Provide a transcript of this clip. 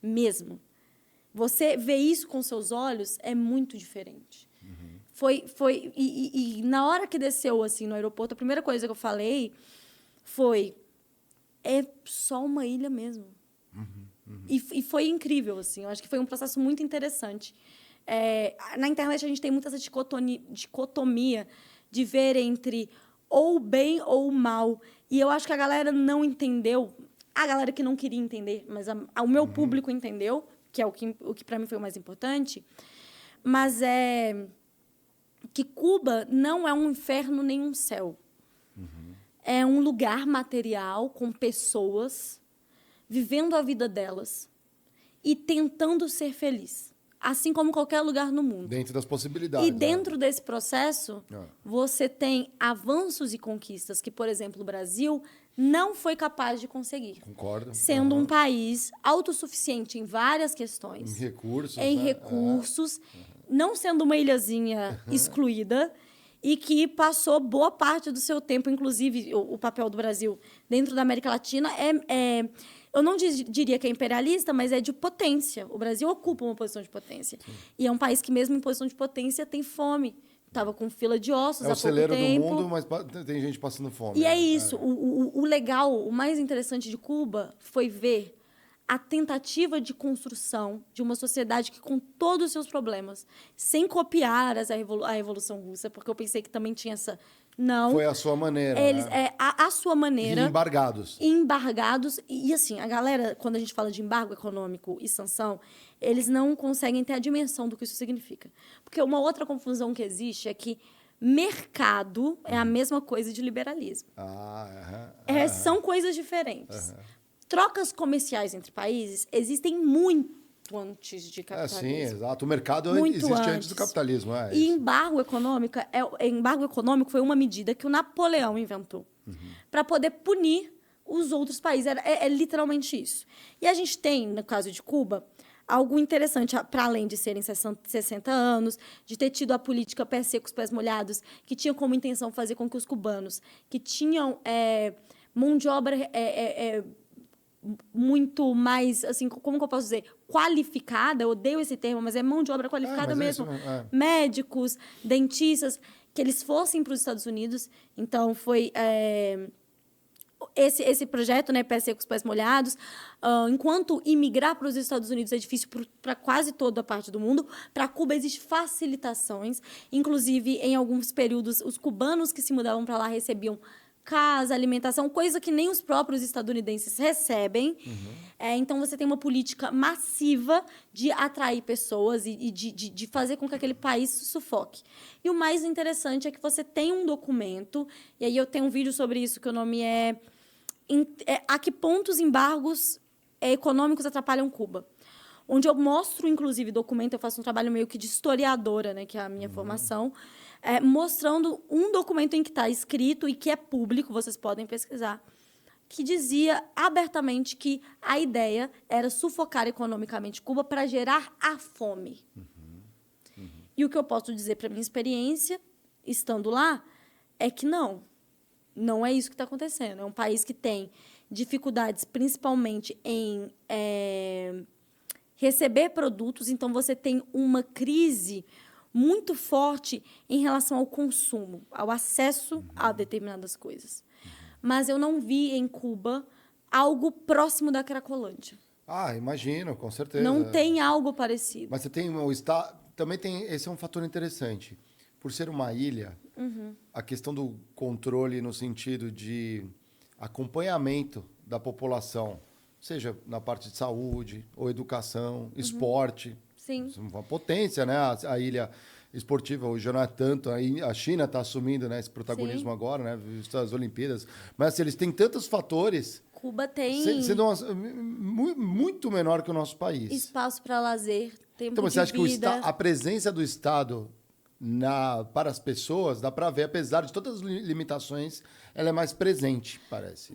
mesmo. Você ver isso com seus olhos é muito diferente. E na hora que desceu assim, no aeroporto, a primeira coisa que eu falei foi: é só uma ilha mesmo. E foi incrível, assim. Eu acho que foi um processo muito interessante. Na internet, a gente tem muita essa dicotomia de ver entre ou o bem ou o mal. E eu acho que a galera não entendeu. A galera que não queria entender, mas o meu público entendeu, que é o que para mim foi o mais importante. Mas é que Cuba não é um inferno nem um céu. É um lugar material com pessoas vivendo a vida delas e tentando ser feliz, assim como qualquer lugar no mundo. Dentro das possibilidades. E dentro desse processo, você tem avanços e conquistas que, por exemplo, o Brasil não foi capaz de conseguir. Concordo. Sendo um país autossuficiente em várias questões. Em recursos. Em recursos, não sendo uma ilhazinha excluída, e que passou boa parte do seu tempo, inclusive o papel do Brasil dentro da América Latina eu não diria que é imperialista, mas é de potência. O Brasil ocupa uma posição de potência. Sim. E é um país que, mesmo em posição de potência, tem fome. Estava com fila de ossos há pouco tempo. É o celeiro do mundo, mas tem gente passando fome. E é isso. O legal, o mais interessante de Cuba foi ver a tentativa de construção de uma sociedade que, com todos os seus problemas, sem copiar a Revolução Russa, porque eu pensei que também tinha essa... Não. Foi a sua maneira, né? A sua maneira. E embargados. Embargados. E, assim, a galera, quando a gente fala de embargo econômico e sanção, eles não conseguem ter a dimensão do que isso significa. Porque uma outra confusão que existe é que mercado é a mesma coisa de liberalismo. São coisas diferentes. Trocas comerciais entre países existem muito antes de capitalismo. Sim, exato. O mercado existe antes do capitalismo. E embargo econômico foi uma medida que o Napoleão inventou para poder punir os outros países. É literalmente isso. E a gente tem, no caso de Cuba, algo interessante, para além de serem 60 anos, de ter tido a política pé seco, pés molhados, que tinha como intenção fazer com que os cubanos, que tinham mão de obra... muito mais, assim, como que eu posso dizer? Qualificada, eu odeio esse termo, mas é mão de obra qualificada mesmo. Médicos, dentistas, que eles fossem para os Estados Unidos. Então, foi esse projeto, né, Pés Secos, Pés Molhados. Enquanto imigrar para os Estados Unidos é difícil para quase toda a parte do mundo, para Cuba existem facilitações. Inclusive, em alguns períodos, os cubanos que se mudavam para lá recebiam casa, alimentação, coisa que nem os próprios estadunidenses recebem. Então, você tem uma política massiva de atrair pessoas e de fazer com que aquele país se sufoque. E o mais interessante é que você tem um documento, e aí eu tenho um vídeo sobre isso, que o nome a que pontos embargos econômicos atrapalham Cuba? Onde eu mostro, inclusive, documento, eu faço um trabalho meio que de historiadora, né, que é a minha formação, mostrando um documento em que está escrito e que é público, vocês podem pesquisar, que dizia abertamente que a ideia era sufocar economicamente Cuba para gerar a fome. E o que eu posso dizer, para minha experiência, estando lá, é que não é isso que está acontecendo. É um país que tem dificuldades, principalmente em receber produtos, então você tem uma crise muito forte em relação ao consumo, ao acesso a determinadas coisas. Mas eu não vi em Cuba algo próximo da Cracolândia. Imagino, com certeza. Não tem algo parecido. Mas você tem também tem, esse é um fator interessante. Por ser uma ilha, a questão do controle no sentido de acompanhamento da população, seja na parte de saúde ou educação, esporte. Sim. Uma potência, né? A ilha esportiva hoje não é tanto. A China está assumindo, né, esse protagonismo agora, né? As Olimpíadas. Mas assim, eles têm tantos fatores. Cuba tem... Sendo muito menor que o nosso país. Espaço para lazer, tempo então, de você acha vida. que a presença do Estado para as pessoas, dá para ver, apesar de todas as limitações, ela é mais presente, parece.